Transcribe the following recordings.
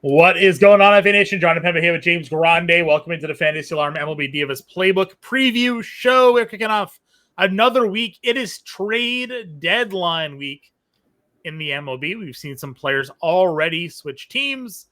What is going on, FA Nation? Jon Impemba here with James Grande. Welcome into the FantasyAlarm MLB DFS Playbook Preview Show. We're kicking off another week. It is trade deadline week in the MLB. We've seen some players already switch teams,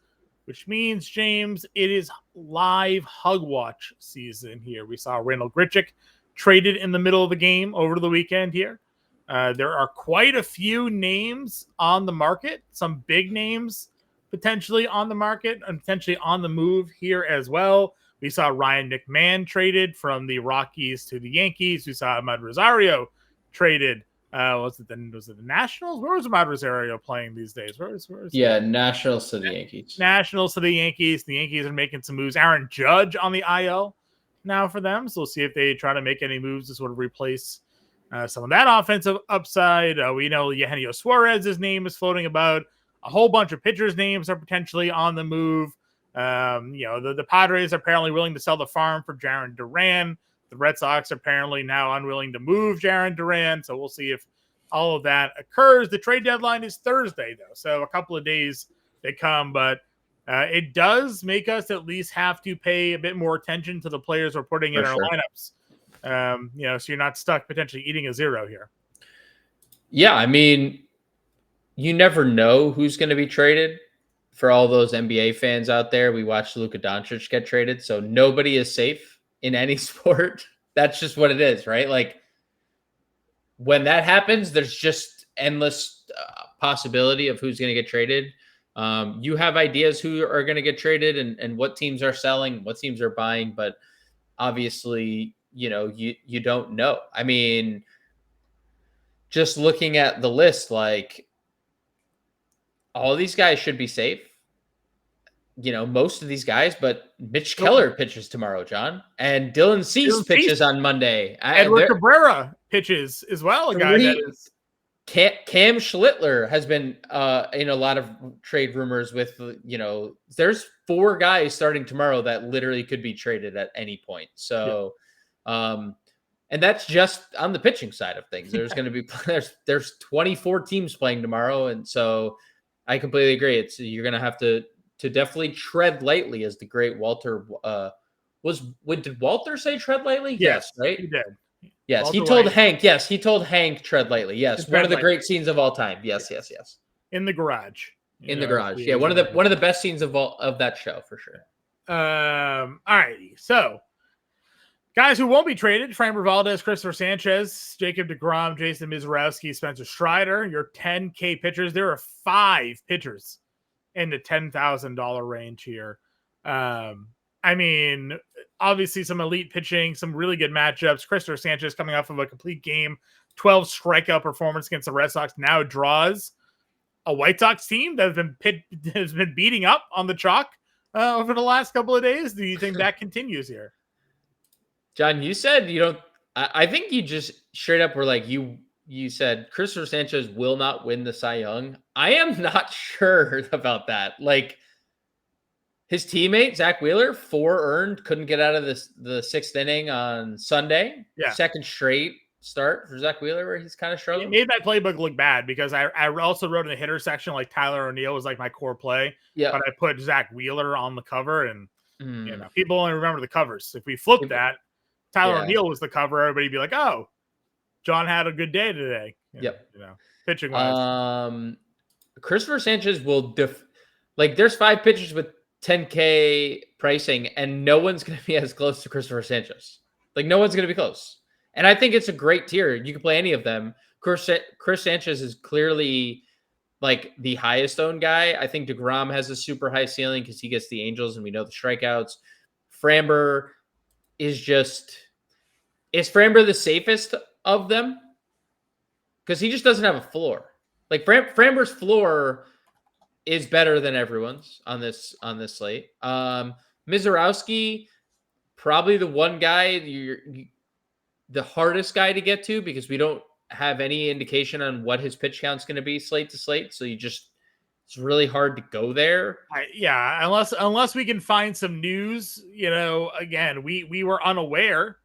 which means, James, it is live hug watch season here. We saw Randall Grichuk traded in the middle of the game over the weekend here. There are quite a few names on the market, some big names potentially on the market and potentially on the move here as well. We saw Ryan McMahon traded from the Rockies to the Yankees. We saw Ahmad Rosario traded. Was it the Nationals? Where was Ahmad Rosario playing these days? Where is Nationals to the Yankees. Nationals to the Yankees. The Yankees are making some moves. Aaron Judge on the IL now for them. So we'll see if they try to make any moves to sort of replace some of that offensive upside. We know Eugenio Suarez's name is floating about. A whole bunch of pitchers' names are potentially on the move. The Padres are apparently willing to sell the farm for Jarren Duran. The Red Sox are apparently now unwilling to move Jarren Duran. So we'll see if all of that occurs. The trade deadline is Thursday, though. So a couple of days they come, but it does make us at least have to pay a bit more attention to the players we're putting in our lineups. So you're not stuck potentially eating a zero here. Yeah, I mean, you never know who's going to be traded. For all those NBA fans out there, we watched Luka Doncic get traded, so nobody is safe in any sport. That's just what it is, right? Like, when that happens, there's just endless possibility of who's going to get traded. You have ideas who are going to get traded and what teams are selling, what teams are buying, but obviously, you don't know. I mean, just looking at the list, like, all of these guys should be safe. Most of these guys, but Mitch Keller pitches tomorrow, John. And Dylan Cease pitches on Monday. Edward Cabrera pitches as well. A guy that is... Cam Schlittler has been in a lot of trade rumors with, there's 4 guys starting tomorrow that literally could be traded at any point. So, and that's just on the pitching side of things. There's going to be, there's 24 teams playing tomorrow. And so I completely agree. You're going to have to definitely tread lightly, as the great Walter did Walter say tread lightly? Yes, right? He did. Yes, Walter he told White. Hank. Yes, he told Hank tread lightly. Yes, one of the great scenes of all time. Yes. In the garage. In the garage. Yeah, one of the best scenes of that show for sure. All righty. So, guys who won't be traded: Framber Valdez, Christopher Sanchez, Jacob deGrom, Jason Mizorowski, Spencer Strider. Your 10K pitchers. There are 5 pitchers in the $10,000 range here. Obviously some elite pitching, some really good matchups. Christopher Sanchez coming off of a complete game, 12 strikeout performance against the Red Sox, now draws a White Sox team that has been beating up on the chalk over the last couple of days. Do you think that continues here? John, you said you don't. I think you just straight up were like, you said Christopher Sanchez will not win the Cy Young. I am not sure about that. Like, his teammate, Zach Wheeler, 4 earned, couldn't get out of the 6th inning on Sunday. Yeah. Second straight start for Zach Wheeler where he's kind of struggling. It made my playbook look bad because I also wrote in the hitter section, like, Tyler O'Neill was like my core play. Yeah. But I put Zach Wheeler on the cover, and people only remember the covers. If we flipped that, Tyler O'Neill was the cover, everybody'd be like, oh, John had a good day today. Pitching wise. Christopher Sanchez will there's 5 pitchers with 10K pricing, and no one's going to be as close to Christopher Sanchez. Like, no one's going to be close. And I think it's a great tier. You can play any of them. Chris Sanchez is clearly like the highest owned guy. I think deGrom has a super high ceiling because he gets the Angels and we know the strikeouts. Framber is Framber the safest of them? Because he just doesn't have a floor. Like, Framber's floor is better than everyone's on this slate. Mizorowski, probably the one guy, the hardest guy to get to, because we don't have any indication on what his pitch count's going to be slate to slate. So it's really hard to go there. Unless we can find some news, again, we were unaware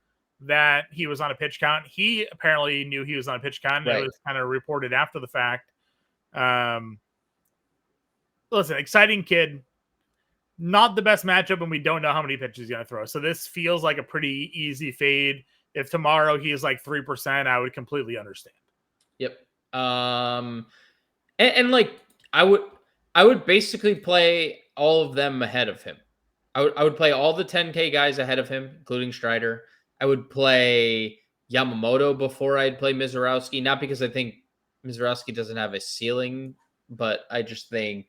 that he was on a pitch count. He apparently knew he was on a pitch count. Right. It was kind of reported after the fact. Listen, exciting kid. not the best matchup, and we don't know how many pitches he's going to throw. So this feels like a pretty easy fade. If tomorrow he is like 3%, I would completely understand. Yep. And like I would basically play all of them ahead of him. I would play all the 10K guys ahead of him, including Strider. I would play Yamamoto before I'd play Mizorowski, not because I think Mizorowski doesn't have a ceiling, but I just think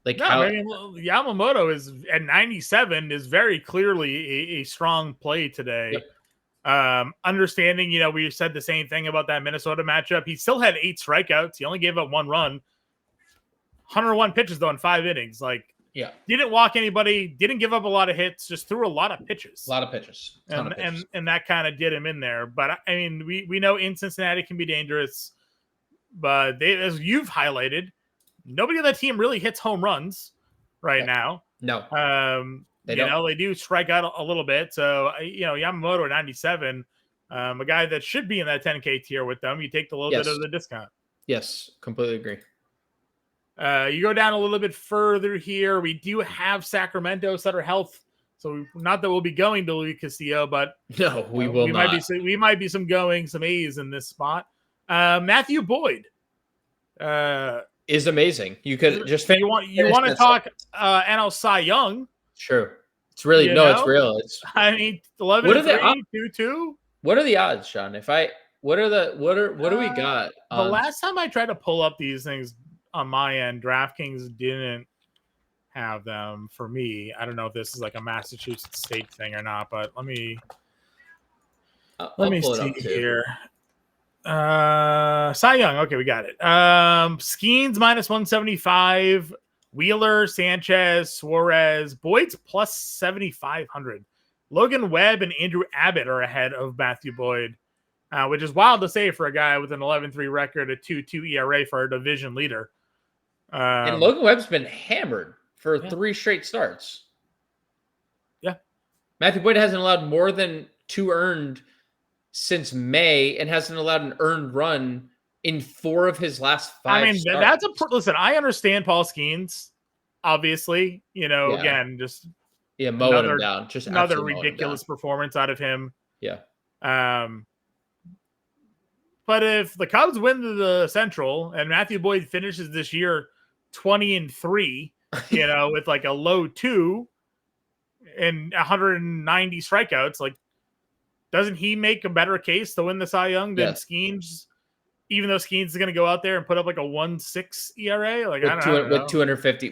Yamamoto is at 97 is very clearly a strong play today. Yep. Understanding, we said the same thing about that Minnesota matchup. He still had 8 strikeouts. He only gave up 1 run. 101 pitches though in 5 innings. Didn't walk anybody. Didn't give up a lot of hits. Just threw a lot of pitches. And that kind of did him in there. But I mean, we know in Cincinnati can be dangerous. But as you've highlighted, nobody on that team really hits home runs right now. No. They do strike out a little bit. So, Yamamoto at 97, a guy that should be in that 10K tier with them, you take the little bit of the discount. Yes, completely agree. You go down a little bit further here. We do have Sacramento Sutter Health. So not that we'll be going to Luis Castillo, but no, we will not. We might be some A's in this spot. Matthew Boyd is amazing. You could just you want to talk NL Cy Young. Sure. It's really it's real. It's 11 2-2. What are the odds, Sean? What do we got? The last time I tried to pull up these things on my end, DraftKings didn't have them for me. I don't know if this is like a Massachusetts state thing or not, but let me see here. Cy Young. Okay, we got it. Skeens minus 175. Wheeler, Sanchez, Suarez, Boyd's plus 7,500. Logan Webb and Andrew Abbott are ahead of Matthew Boyd, which is wild to say for a guy with an 11-3 record, a 2.2 ERA for a division leader. And Logan Webb's been hammered for 3 straight starts. Yeah. Matthew Boyd hasn't allowed more than 2 earned since May and hasn't allowed an earned run in 4 of his last 5 starts. Listen, I understand Paul Skeens, obviously, again, just mowing him down. Just another ridiculous performance out of him. Yeah. But if the Cubs win the Central and Matthew Boyd finishes this year 20-3, with like a low 2 and 190 strikeouts, doesn't he make a better case to win the Cy Young than Skeens? Even though Skeens is going to go out there and put up like a 1.6 ERA, with 250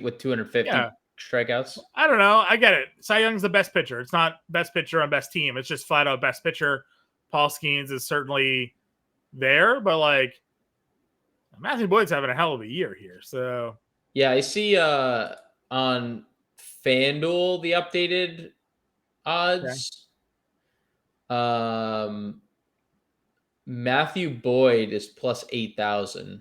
strikeouts. I don't know. I get it. Cy Young's the best pitcher. It's not best pitcher on best team. It's just flat out best pitcher. Paul Skeens is certainly there, but Matthew Boyd's having a hell of a year here. So yeah, I see on FanDuel the updated odds. Okay. Matthew Boyd is plus 8,000.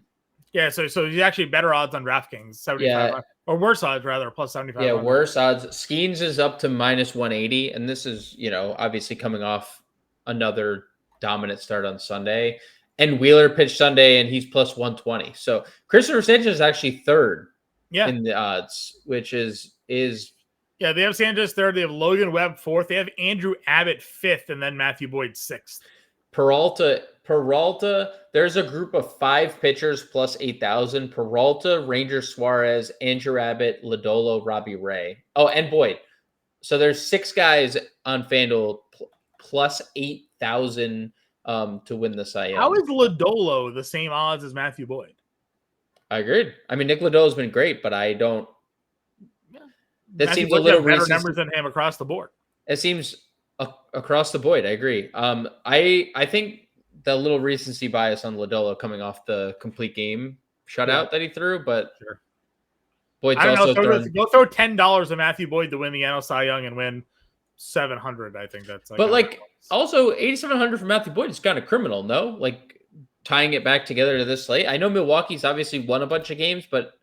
Yeah, so he's actually better odds on DraftKings, 75 or worse odds rather, plus 75. Yeah, worse odds. Skeens is up to minus 180, and this is obviously coming off another dominant start on Sunday. And Wheeler pitched Sunday, and he's plus 120. So Christopher Sanchez is actually third in the odds, which is yeah, they have Sanchez third. They have Logan Webb fourth. They have Andrew Abbott fifth, and then Matthew Boyd sixth. Peralta, there's a group of 5 pitchers plus 8,000. Peralta, Ranger Suarez, Andrew Abbott, Lodolo, Robbie Ray. Oh, and Boyd. So there's 6 guys on FanDuel plus 8,000 to win the Cy Young. How is Lodolo the same odds as Matthew Boyd? I agreed. I mean, Nick Lodolo's been great, but I don't. Yeah. That seems a little better numbers than him across the board. It seems across the board. I agree. I think the little recency bias on Lodolo coming off the complete game shutout that he threw, but Boyd's also go throw $10 at Matthew Boyd to win the NL Cy Young and win 700. I think that's also 8,700 for Matthew Boyd is kind of criminal, no? Tying it back together to this slate. I know Milwaukee's obviously won a bunch of games, but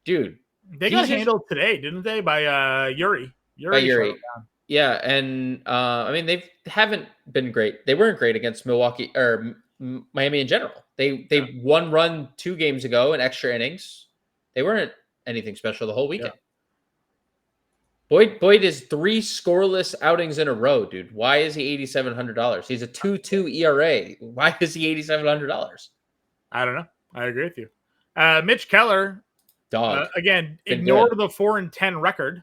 dude, they got handled today, didn't they? By Yuri. Yeah, and they haven't been great. They weren't great against Milwaukee or Miami in general. They won run 2 games ago in extra innings. They weren't anything special the whole weekend. Boyd is 3 scoreless outings in a row, dude. Why is he $8,700? He's a 2.2 ERA. Why is he $8,700? I don't know. I agree with you. Mitch Keller, Dog. again, Been ignore good. the 4-10 record,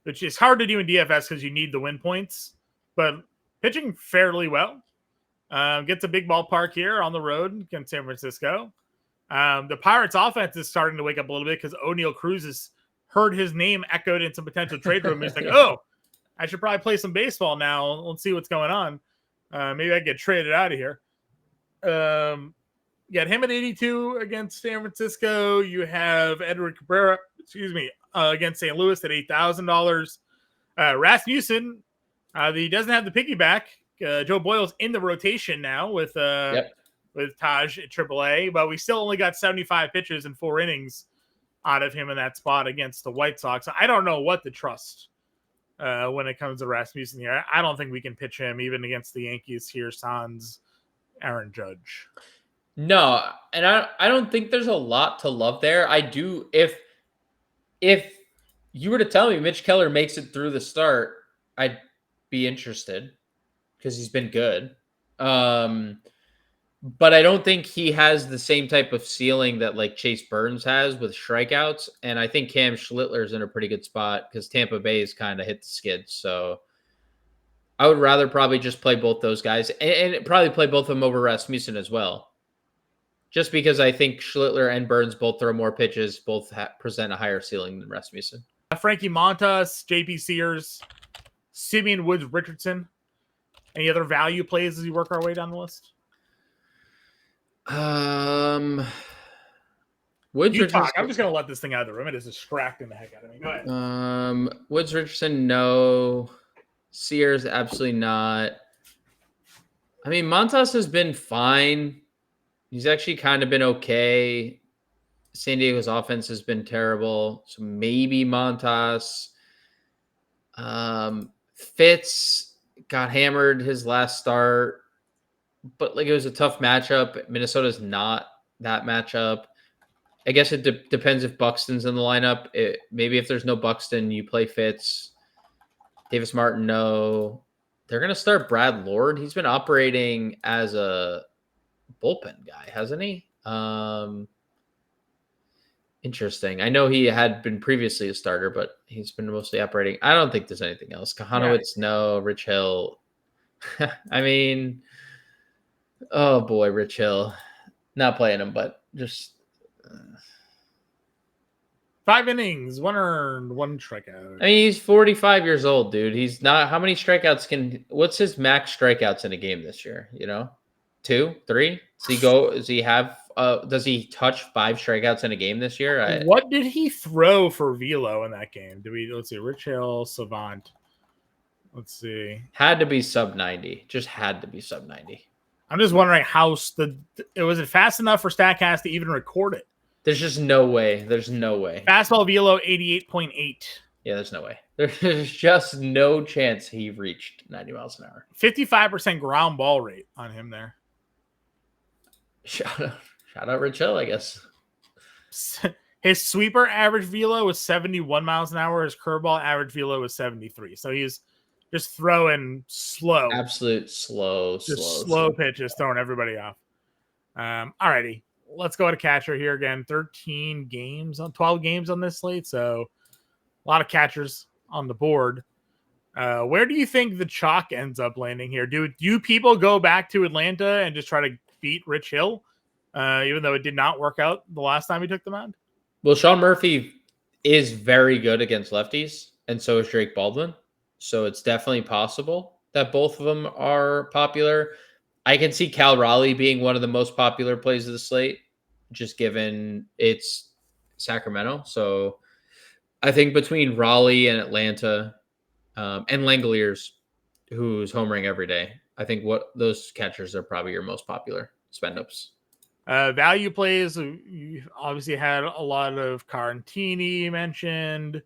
which is hard to do in DFS because you need the win points, but pitching fairly well. Gets a big ballpark here on the road against San Francisco. The Pirates offense is starting to wake up a little bit because O'Neal Cruz has heard his name echoed in some potential trade rumors. Like, oh, I should probably play some baseball now. Let's see what's going on. Maybe I get traded out of here. Got him at 82 against San Francisco. You have Edward Cabrera, against St. Louis at $8,000. Rasmussen, he doesn't have the piggyback. Joe Boyle's in the rotation now with Taj at AAA, but we still only got 75 pitches and 4 innings out of him in that spot against the White Sox. I don't know what to trust when it comes to Rasmussen here. I don't think we can pitch him even against the Yankees here, sans Aaron Judge. No, and I don't think there's a lot to love there. I do if you were to tell me Mitch Keller makes it through the start, I'd be interested because he's been good. But I don't think he has the same type of ceiling that like Chase Burns has with strikeouts. And I think Cam Schlittler's in a pretty good spot because Tampa Bay's kind of hit the skids. So I would rather probably just play both those guys and probably play both of them over Rasmussen as well. Just because I think Schlittler and Burns both throw more pitches, both present a higher ceiling than Rasmussen. Frankie Montas, JP Sears, Simeon Woods Richardson. Any other value plays as we work our way down the list? Woods Richardson. I'm just gonna let this thing out of the room. It is distracting the heck out of me. Go ahead. Woods Richardson, no. Sears, absolutely not. I mean, Montas has been fine. He's actually kind of been okay. San Diego's offense has been terrible. So maybe Montas. Fitz got hammered his last start, but like it was a tough matchup. Minnesota's not that matchup. I guess it depends if Buxton's in the lineup. Maybe if there's no Buxton, you play Fitz. Davis Martin, no. They're going to start Brad Lord. He's been operating as a bullpen guy, hasn't he? Interesting. I know he had been previously a starter, but he's been mostly operating. I don't think there's anything else. Kahanowitz, no. Rich Hill. I mean, oh boy, Rich Hill. Not playing him, but just 5 innings, 1 earned, 1 strikeout. I mean, he's 45 years old, dude. He's not. How many strikeouts what's his max strikeouts in a game this year? 2, 3? Does he touch 5 strikeouts in a game this year? What did he throw for velo in that game? Let's see, Rich Hill, Savant. Let's see. Had to be sub 90. Just had to be sub 90. I'm just wondering was it fast enough for StatCast to even record it? There's just no way. There's no way. Fastball velo 88.8. Yeah, there's no way. There's just no chance he reached 90 miles an hour. 55% ground ball rate on him there. Shout out Rich Hill, I guess. His sweeper average velo was 71 miles an hour. His curveball average velo was 73. So he's just throwing slow. Absolute slow pitches, throwing everybody off. Alrighty. Let's go to catcher here again. 12 games on this slate. So a lot of catchers on the board. Where do you think the chalk ends up landing here? Do people go back to Atlanta and just try to beat Rich Hill, even though it did not work out the last time he took the mound? Well, Sean Murphy is very good against lefties, and so is Drake Baldwin. So it's definitely possible that both of them are popular. I can see Cal Raleigh being one of the most popular plays of the slate, just given it's Sacramento. So I think between Raleigh and Atlanta and Langoliers, who's homering every day, I think those catchers are probably your most popular spend-ups. Value plays, you obviously had a lot of Carantini mentioned.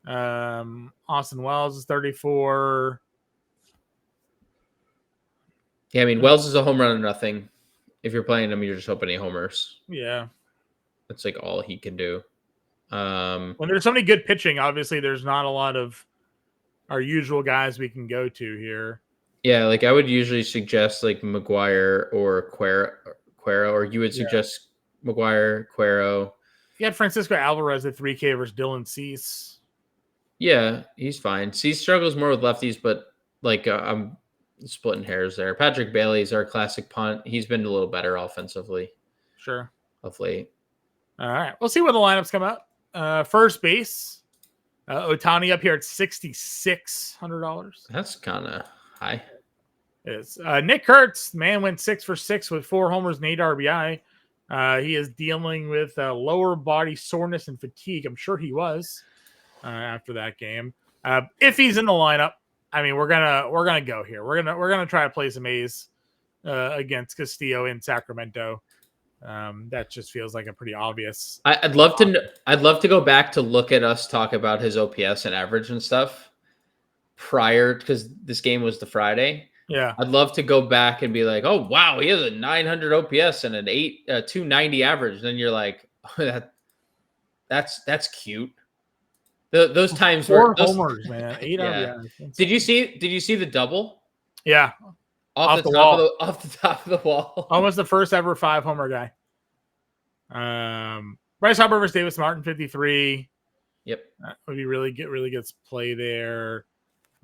Austin Wells is 34. Yeah, I mean, Wells is a home run or nothing. If you're playing him, you're just hoping he homers. Yeah. That's like all he can do. When there's so many good pitching, obviously there's not a lot of our usual guys we can go to here. Yeah, like I would usually suggest like McGuire or Cuero, or you would suggest McGuire, Cuero. You had Francisco Alvarez at 3K versus Dylan Cease. Yeah, he's fine. Cease struggles more with lefties, but like I'm splitting hairs there. Patrick Bailey's our classic punt. He's been a little better offensively. Sure. Of late. All right. We'll see when the lineups come out. First base. Ohtani up here at $6,600. That's kind of high. It is. Nick Kurtz, man, went 6 for 6 with 4 homers and 8 RBI. He is dealing with lower body soreness and fatigue. I'm sure he was after that game. If he's in the lineup, I mean, we're gonna go here. We're gonna try to play some A's against Castillo in Sacramento. That just feels like a pretty obvious. I'd love to go back to look at us talk about his OPS and average and stuff prior, because this game was the Friday. Yeah, I'd love to go back and be like, oh wow, he has a 900 OPS and an 290 average. And then you're like, oh, that's cute. Those times 4 were those, homers, man. 8 RBIs. Did you see the double? Yeah, off the top of the wall. Almost the first ever 5 homer guy. Bryce Harper versus Davis Martin, 53. Yep, that would be really good play there.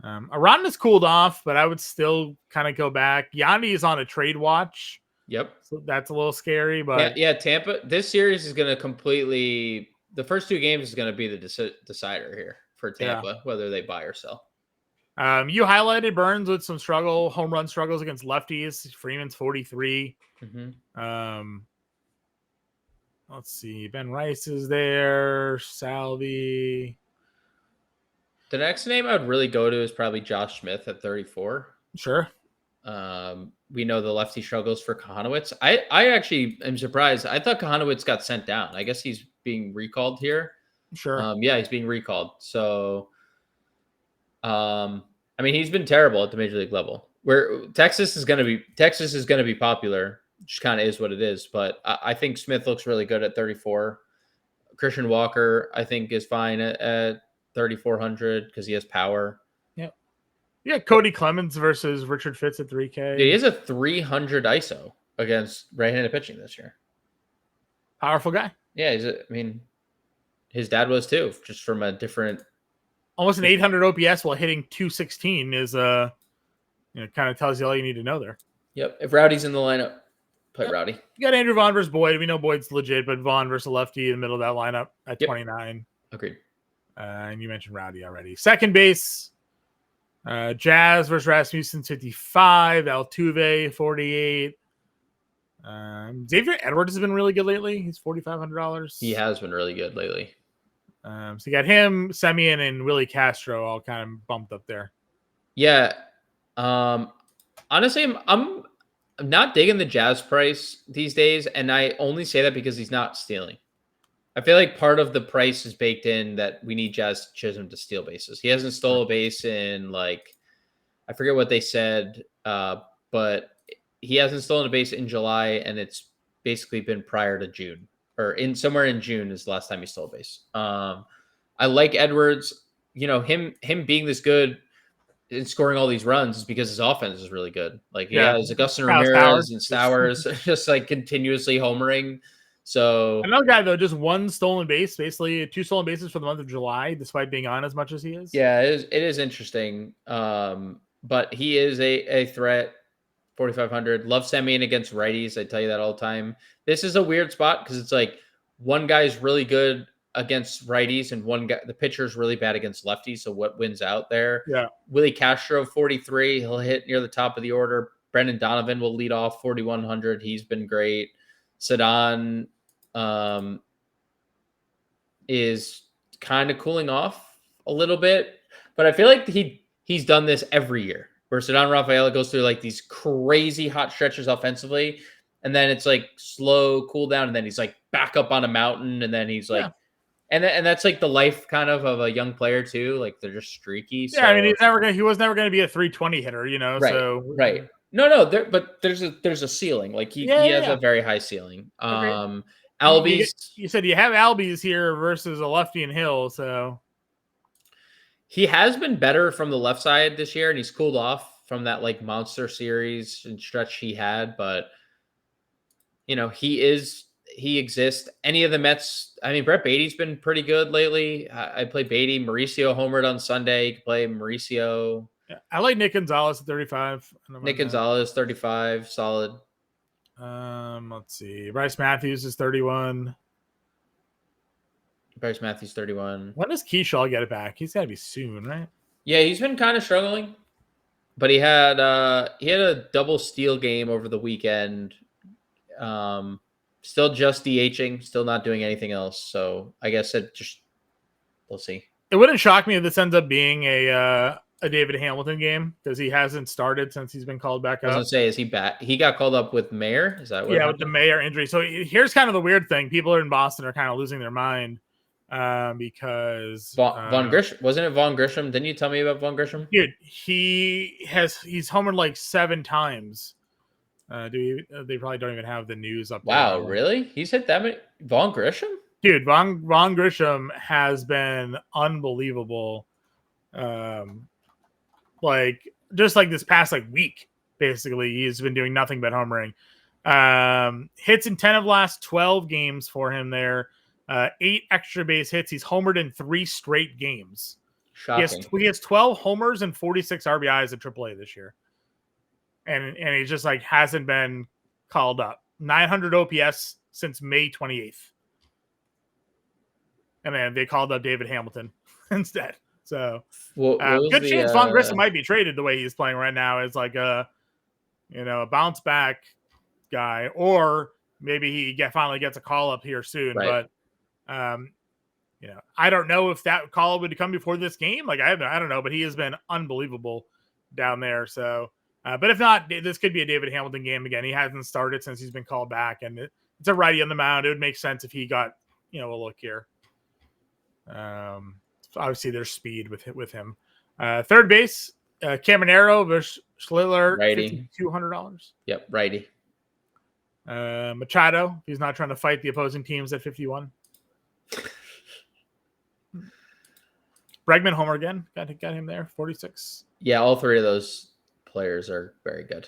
Aron has cooled off, but I would still kind of go back. Yandy is on a trade watch. Yep, so that's a little scary. But yeah, Tampa. This series is going to completely. The first 2 games is going to be the decider here for Tampa, whether they buy or sell. You highlighted Burns with some home run struggles against lefties. Freeman's 43. Mm-hmm. Let's see. Ben Rice is there. Salvi. The next name I would really go to is probably Josh Smith at 34. Sure. We know the lefty struggles for Kahanowitz. I actually am surprised. I thought Kahanowitz got sent down. I guess he's being recalled here. Sure. Yeah, he's being recalled. So, I mean, he's been terrible at the major league level. Where Texas is going to be popular. Just kind of is what it is. But I think Smith looks really good at 34. Christian Walker, I think, is fine at 3,400 because he has power. Yep. Yeah, Cody Clemens versus Richard Fitz at 3K. Yeah, he has a 300 ISO against right-handed pitching this year. Powerful guy. Yeah, his dad was too, just from a different. Almost an 800 OPS while hitting 216 is kind of tells you all you need to know there. Yep. If Rowdy's in the lineup, play Rowdy. You got Andrew Vaughn versus Boyd. We know Boyd's legit, but Vaughn versus lefty in the middle of that lineup at 29. Agreed. And you mentioned Rowdy already. Second base, Jazz versus Rasmussen, 55. Altuve, 48. Xavier Edwards has been really good lately. He's $4,500. He has been really good lately. So you got him, Semien, and Willie Castro all kind of bumped up there. Yeah. Honestly, I'm not digging the Jazz price these days, and I only say that because he's not stealing. I feel like part of the price is baked in that we need Jazz Chisholm to steal bases. He hasn't stole a base in I forget what they said, but he hasn't stolen a base in July, and it's basically been prior to June, or somewhere in June is the last time he stole a base. I like Edwards. Him being this good and scoring all these runs is because his offense is really good. He has Augustin Ramirez and Stowers just continuously homering. So another guy though, just 1 stolen base, basically 2 stolen bases for the month of July, despite being on as much as he is. Yeah, it is interesting. But he is a threat. 4,500. Love Semien against righties. I tell you that all the time. This is a weird spot because it's one guy's really good against righties and one guy, the pitcher's really bad against lefties. So what wins out there? Yeah. Willie Castro, 43. He'll hit near the top of the order. Brendan Donovan will lead off 4,100. He's been great. Sedan is kind of cooling off a little bit, but I feel like he's done this every year where Sedan Rafaela goes through these crazy hot stretches offensively, and then it's slow cool down, and then he's back up on a mountain, and then he's and that's the life kind of a young player too. They're just streaky. Yeah, I mean he was never going to be a 320 hitter, Right, so right. No, but there's a ceiling. He has a very high ceiling. Albies. You said you have Albies here versus a lefty and Hill, so he has been better from the left side this year, and he's cooled off from that like monster series and stretch he had. But he exists. Any of the Mets? I mean, Brett Beatty's been pretty good lately. I play Beatty. Mauricio homered on Sunday. You can play Mauricio. yeah, I like Nick Gonzalez at 35. Nick Gonzalez 35, solid. Let's see. Bryce Matthews is 31. Bryce Matthews 31. When does Keyshaw get it back? He's got to be soon, right? Yeah, he's been kind of struggling, but he had a double steal game over the weekend. Still just DHing, still not doing anything else. So I guess we'll see. It wouldn't shock me if this ends up being a David Hamilton game because he hasn't started since he's been called back up. I was gonna say, is he back? He got called up with Mayer. Is that what? Yeah, happened? with the Mayer injury. So here's kind of the weird thing: people in Boston are kind of losing their mind because Von Grisham, wasn't it Von Grisham? Didn't you tell me about Von Grisham? Dude, he's homered like 7 times. They probably don't even have the news up there. Wow, really? He's hit that many? Von Grisham? Dude, Von Grisham has been unbelievable. Like just like this past week, basically, he's been doing nothing but homering. Hits in 10 of last 12 games for him there. 8 extra base hits. He's homered in 3 straight games. Shocking. He has 12 homers and 46 RBIs at AAA this year. And he just hasn't been called up. 900 OPS since May 28th. And then they called up David Hamilton instead. So good chance Von Grisham might be traded the way he's playing right now as a bounce back guy, or maybe he finally gets a call up here soon. Right. But I don't know if that call would come before this game. I don't know, but he has been unbelievable down there. So, but if not, this could be a David Hamilton game again. He hasn't started since he's been called back, and it's a righty on the mound. It would make sense if he got a look here. Obviously, there's speed with him. Third base, Caminero versus Schiller, righty, $5,200. Yep, righty. Machado, he's not trying to fight the opposing teams at 51. Bregman homer again, got him there, 46. Yeah, all 3 of those players are very good.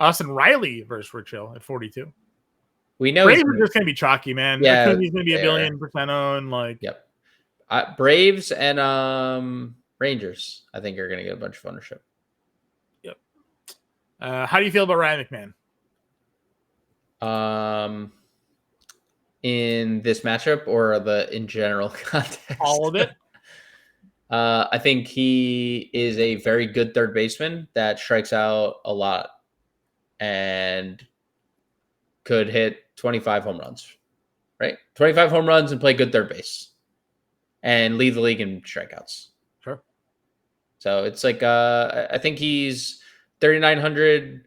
Austin Riley versus Rich Hill at 42. We know Braves are just going to be chalky, man. Yeah, he's going to be a billion% owned. Yep. Braves and Rangers, I think, are going to get a bunch of ownership. Yep. How do you feel about Ryan McMahon? In this matchup or in general context? All of it. I think he is a very good third baseman that strikes out a lot and could hit 25 home runs, right? 25 home runs and play good third base and lead the league in strikeouts. Sure. So it's I think he's 3,900.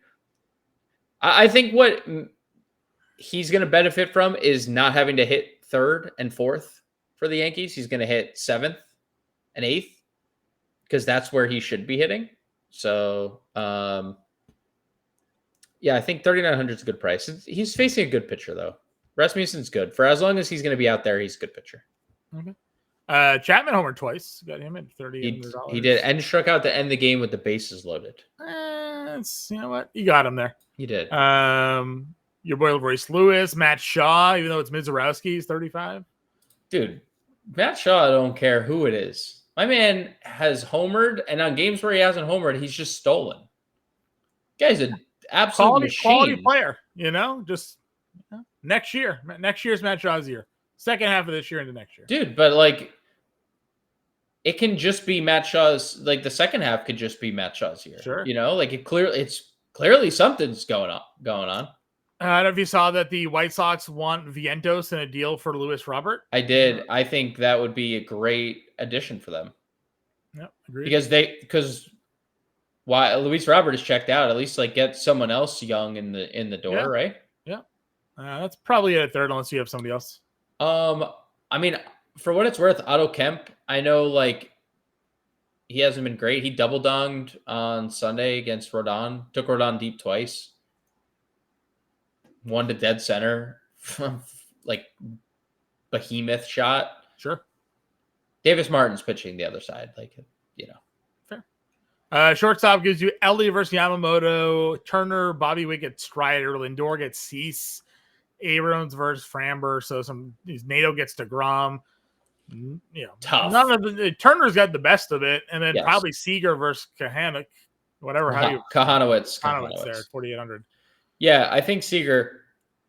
I think what he's going to benefit from is not having to hit 3rd and 4th for the Yankees. He's going to hit 7th and 8th because that's where he should be hitting. So, yeah, I think 3,900 is a good price. He's facing a good pitcher, though. Rasmussen's good. For as long as he's going to be out there, he's a good pitcher. Okay. Chapman homered twice. Got him at $3,800. He did, and struck out to end the game with the bases loaded. You know what? You got him there. He did. Your boy Royce Lewis, Matt Shaw, even though it's Mizorowski, he's 35. Dude, Matt Shaw, I don't care who it is. My man has homered, and on games where he hasn't homered, he's just stolen. Guy's an absolute machine. Quality player, next year. Next year's Matt Shaw's year. Second half of this year into next year. Dude, but it can just be Matt Shaw's, the second half could just be Matt Shaw's year. Sure. It's clearly something's going on. I don't know if you saw that the White Sox want Vientos in a deal for Luis Robert. I did. I think that would be a great addition for them. Yeah, agreed. Because why Luis Robert is checked out, at least get someone else young in the door, right? Yeah. That's probably at 3rd unless you have somebody else. I mean, for what it's worth, Otto Kemp, I know he hasn't been great. He double donged on Sunday against Rodon, took Rodon deep twice. One to dead center from like behemoth shot. Sure. Davis Martin's pitching the other side, Fair. Shortstop gives you Ellie versus Yamamoto, Turner, Bobby Witt gets Strider, Lindor gets Cease, Abrams versus Framber. So NATO gets DeGrom. Tough. None of Turner's got the best of it, and then Yes. probably Seager versus Kahanuk, whatever. Kahanowitz there at 4,800. Yeah, I think Seager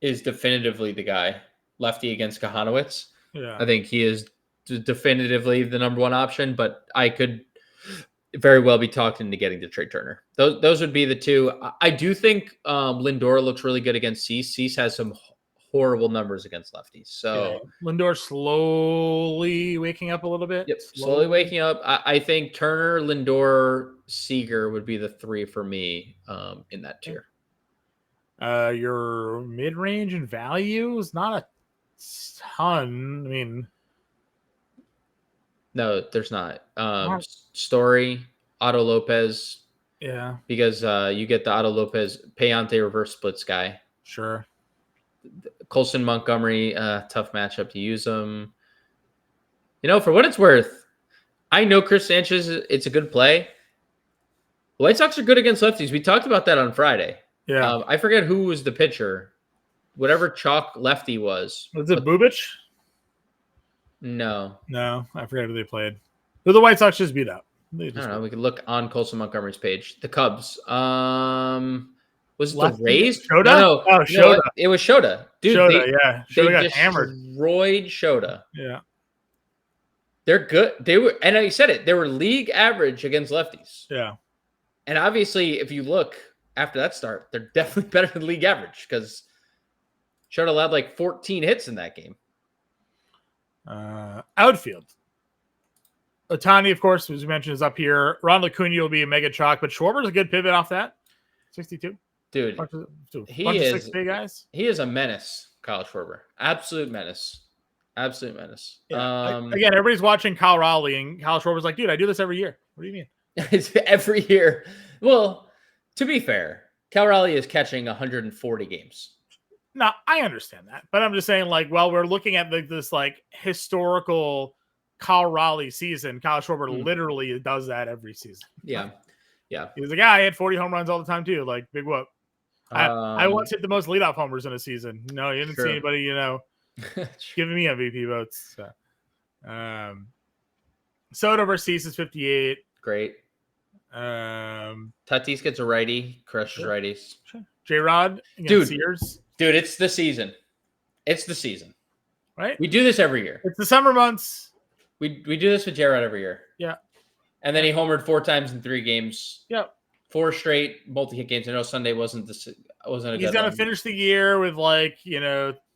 is definitively the guy. Lefty against Kahanowitz. Yeah, I think he is definitively the number one option, but I could very well be talked into getting to Trey Turner. Those would be the two. I do think Lindor looks really good against Cease. Cease has some horrible numbers against lefties. So Lindor slowly waking up a little bit. Yep, slowly waking up. I think Turner, Lindor, Seager would be the three for me in that tier. Your mid-range and value is not a ton. I mean, no, there's not. Story, Otto Lopez. Yeah, because you get the Otto Lopez Payante reverse splits guy. Sure. Colson Montgomery, tough matchup to use them. For what it's worth, I know Chris Sanchez, it's a good play. The White Sox are good against lefties. We talked about that on Friday. Yeah. I forget who was the pitcher. Whatever chalk lefty was. Was it Bubic? No, I forget who they played. Who the White Sox just beat up. I don't know. We could look on Colson Montgomery's page. The Cubs. Was it the Rays? Shota? No. Oh, Shota. It was Shota. Dude, Shota, Shota got hammered. Destroyed Shota. Yeah. They're good. They were, and I said it, they were league average against lefties. Yeah. And obviously, if you look after that start, they're definitely better than league average because Shota allowed like 14 hits in that game. Outfield. Otani, of course, as we mentioned, is up here. Ron Acuna will be a mega chalk, but Schwarber's a good pivot off that. 62. Dude, he is 6K guys. He is a menace, Kyle Schwarber. Absolute menace. Yeah. Again, everybody's watching Kyle Raleigh, and Kyle Schwarber's like, dude, I do this every year. What do you mean? It's every year. Well, to be fair, Cal Raleigh is catching 140 games. No, I understand that. But I'm just saying, we're looking at this historical Kyle Raleigh season. Kyle Schwarber literally does that every season. Yeah. He's a guy. He had 40 home runs all the time too. Big whoop. I once hit the most leadoff homers in a season. No, you didn't see anybody, giving me MVP votes. So. Soto versus Cease is 58. Great. Tatis gets a righty, crushes righties. J-Rod against Sears. Dude, it's the season. Right? We do this every year. It's the summer months. We do this with J-Rod every year. Yeah. And then he homered 4 times in 3 games. Yep. 4 straight multi-hit games. I know Sunday wasn't a good one. He's going to finish the year with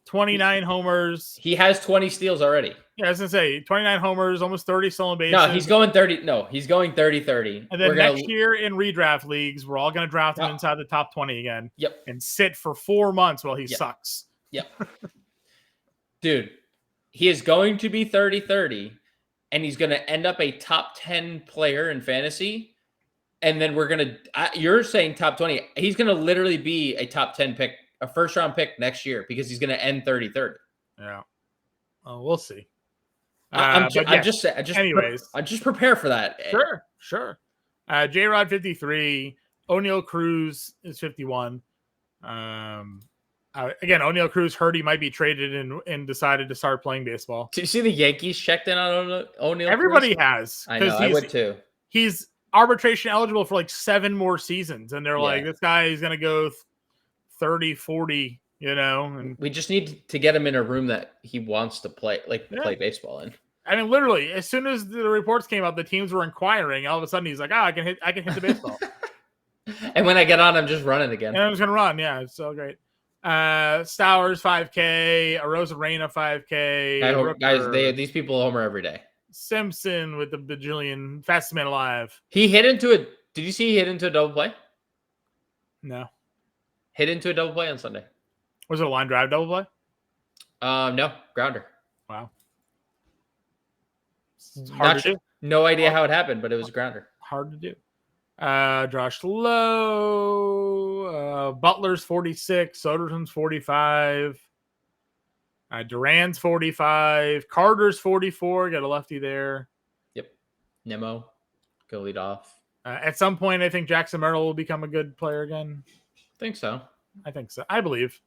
29 homers. He has 20 steals already. Yeah, I was going to say 29 homers, almost 30 stolen bases. No, he's going 30. No, he's going 30-30. And then next year in redraft leagues, we're all going to draft him inside the top 20 again. Yep. And sit for 4 months while he sucks. Yep. Dude, he is going to be 30-30, and he's going to end up a top 10 player in fantasy. And then we're going to, you're saying top 20. He's going to literally be a top 10 pick, a first round pick next year because he's going to end 30-30. Yeah. We'll see. I just prepare for that. Sure. J-Rod 53. O'Neal Cruz is 51. Again, O'Neal Cruz heard he might be traded and decided to start playing baseball. Did you see the Yankees checked in on O'Neal? Everybody has. I know. I would too. He's arbitration eligible for 7 more seasons, and they're like, this guy is going to go 30, 40. And we just need to get him in a room that he wants to play, play baseball in. I mean, literally, as soon as the reports came out, the teams were inquiring. All of a sudden, he's like, I can hit the baseball. And when I get on, I'm just running again. And I'm just gonna run. Yeah, it's so great. Stowers 5K, Arozarena 5K. These people homer every day. Simpson with the bajillion, fastest man alive. He hit into it. Did you see he hit into a double play? No. Hit into a double play on Sunday. Was it a line drive double play? No, grounder. Wow. No idea how it happened, but it was a grounder. Hard to do. Josh Lowe, Butler's 46, Sodersson's 45. Duran's 45. Carter's 44. Got a lefty there. Yep. Nemo, go lead off. At some point, I think Jackson Merrill will become a good player again. Think so. I think so. I believe.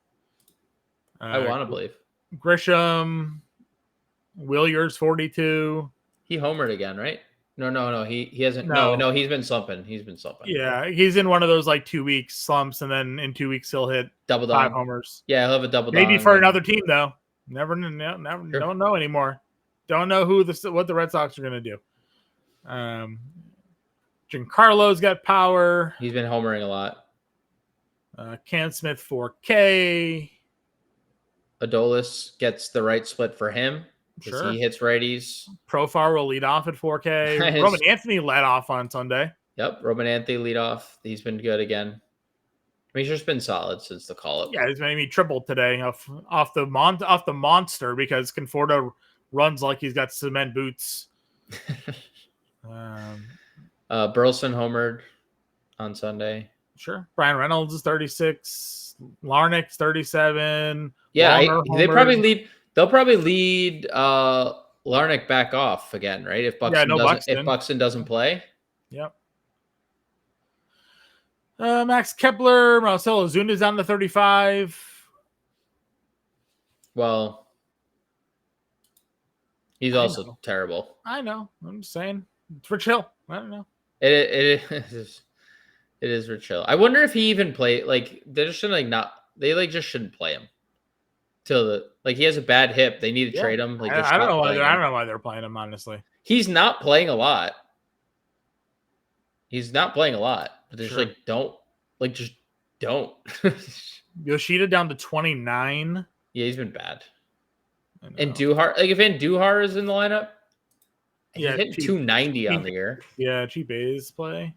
I want to believe. Grisham, Williers 42. He homered again, right? No. He hasn't. No. No. He's been slumping. Yeah, he's in one of those like 2 weeks slumps, and then in 2 weeks he'll hit double 5 down. homers. Yeah, he'll have a double. Maybe for another team though. Never sure. Don't know anymore. Don't know what the Red Sox are going to do. Giancarlo's got power. He's been homering a lot. Cam Smith 4K. Adolis gets the right split for him because Sure. he hits righties. Profar will lead off at 4K. Roman Anthony led off on Sunday. Yep, Roman Anthony lead off. He's been good again. I mean, he's just been solid since the call up. Yeah, he's maybe tripled today off the monster because Conforto runs like he's got cement boots. Burleson homered on Sunday. Sure. Brian Reynolds is 36. Larnick's 37. Yeah, they'll probably lead Larnick back off again, right? If Buxton doesn't play. Yep. Max Kepler, Marcelo Zuna's on the 35. Well, he's also terrible. I know. I'm just saying. It's Rich Hill. I don't know. It is Rich Hill. I wonder if he even play they just shouldn't just shouldn't play him till he has a bad hip. They need to trade him. I don't know why they're playing him, honestly. He's not playing a lot. But they're just don't. Yoshida down to 29. Yeah, he's been bad. And Duhar, if Andujar is in the lineup, he's hitting 290 on the year. Yeah, cheap A's play.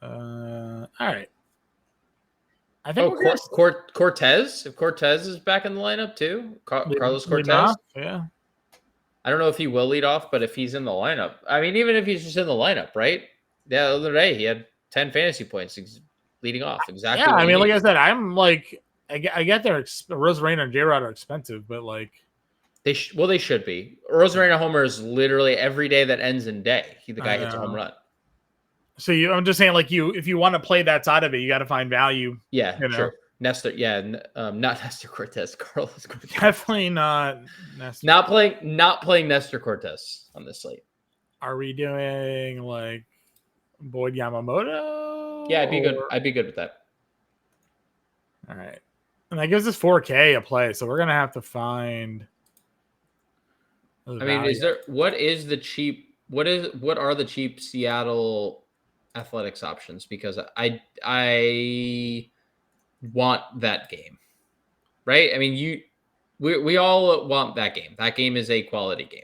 All right. I think Cortez. If Cortez is back in the lineup too, Carlos Cortez. Yeah. I don't know if he will lead off, but if he's in the lineup, I mean, even if he's just in the lineup, right? The other day he had 10 fantasy points leading off. Exactly. Yeah, I mean, like I said, I'm like, I get their Rosarena and J-Rod are expensive, but like they should be. Rosarena homers literally every day that ends in day. The guy hits a home run. So I'm just saying, if you want to play that side of it, you got to find value. Yeah, sure. Nestor, not Nestor Cortez, Carlos Cortez. Definitely not Nestor. Not playing Nestor Cortez on this slate. Are we doing like Boyd Yamamoto? Yeah, I'd be good with that. All right. And that gives us 4K a play, so we're gonna have to find. I mean, what are the cheap Seattle Athletics options? Because I want that game, right? I mean, we all want that game. That game is a quality game.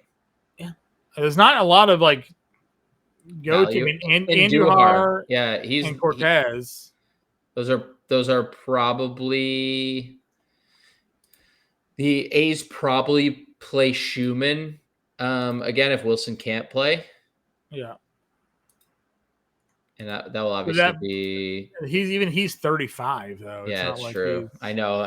Yeah, there's not a lot of like go-to. I mean, Andujar, and Cortez. Those are probably the A's probably play Schumann again if Wilson can't play. Yeah. And that will obviously be he's 35 though. Yeah, it's true. I know.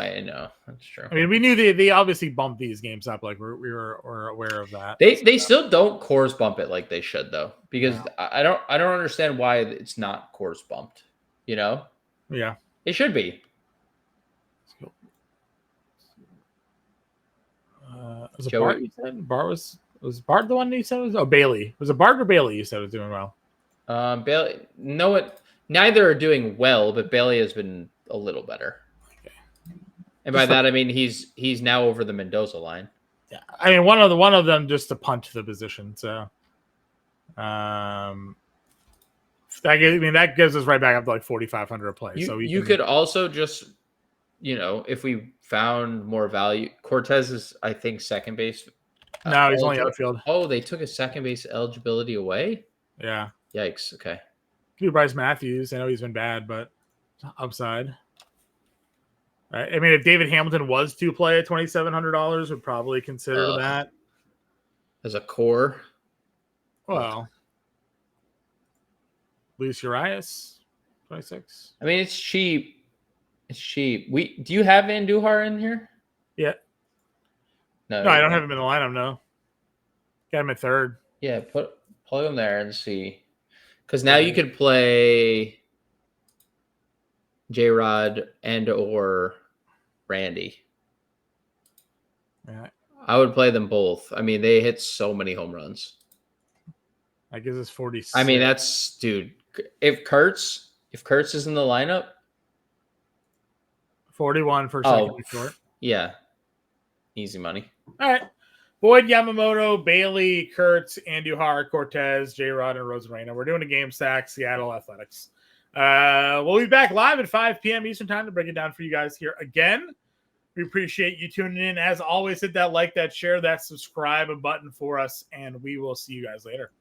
That's true. I mean, we knew they obviously bumped these games up. Like we were aware of that. They still don't course bump it like they should though, because I don't understand why it's not course bumped. You know? Yeah, it should be. Was it Bart you said? Was Bart the one you said was? Oh, Bailey. Was it Bart or Bailey you said was doing well? Bailey. Neither are doing well, but Bailey has been a little better. Okay. And by that I mean he's now over the Mendoza line. Yeah, I mean one of them just to punch the position. So, that gives us right back up to like 4,500 a play. So you could also just, if we found more value, Cortez is I think second base. No, he's only outfield. Oh, they took a second base eligibility away. Yeah. Yikes. Okay. Do Bryce Matthews. I know he's been bad, but upside. Right. I mean, if David Hamilton was to play at $2,700, would probably consider that as a core. Well, Luis Urias, 26. I mean, it's cheap. Do you have Andujar in here? Yeah. No, No, I don't have him in the lineup. No. Got him at third. Yeah, plug him there and see. Because now you could play J-Rod and or Randy. Yeah. I would play them both. I mean, they hit so many home runs. That gives us 46. I mean, that's dude. If Kurtz is in the lineup, 41 for second short. Yeah, easy money. All right. Boyd, Yamamoto, Bailey, Kurtz, Andujar, Cortez, J-Rod, and Rosarena. We're doing a game stack, Seattle Athletics. We'll be back live at 5 p.m. Eastern time to break it down for you guys here again. We appreciate you tuning in. As always, hit that like, that share, that subscribe button for us, and we will see you guys later.